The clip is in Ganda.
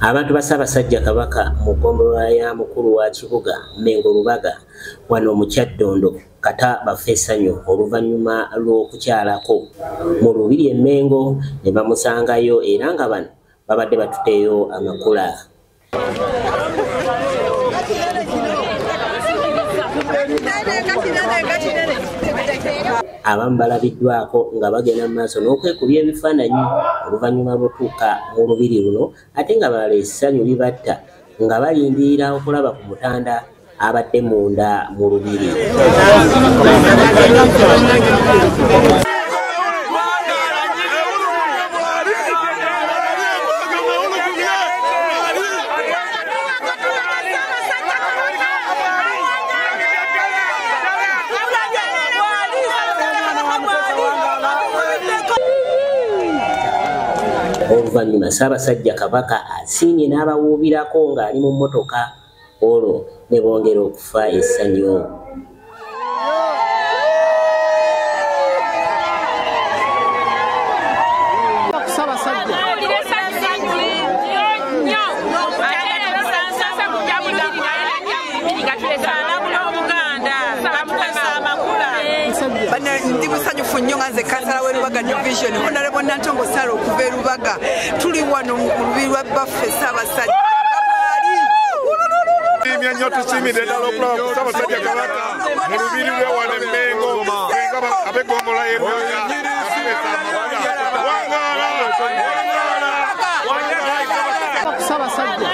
Abantu ba Ssaabasajja Kabaka mu ggombolola ya mukulu wa kibuga Mengo Lubaga wano mu Kyaddondo kata bafe essanyu oluvannyuma lw'okukyalako mu Lubiri e Mengo ne bamusangayo era nga bano babadde batuteeyo amakula. Abamu balabiddwako nga bagenda mu maaso n'okwekubya ebifaananyi oluvannyuma lw'otuuka mu Lubiri luno ate nga balala essanyu libatta nga balindirira okulaba ku mutanda abadde munda mu Lubiri. Oluvannyuma Ssaabasajja Kabaka asiimye n'abawuubirako ng'ali mu mmotoka olwo ne bongera okufa essanyu. Ndi musanyufu nnyo nga nze kansala w'e Lubaga division Honorable Nantongo Sarah okuva e Lubaga tuli wano mu Lubiri lwa baffe Ssaabasajja nnyo tusiimidde ddala okulaba ku Ssaabasajja Kabaka mu Lubiri lwe wano e Mengo ab'eggombolola y'e Ssaabasajja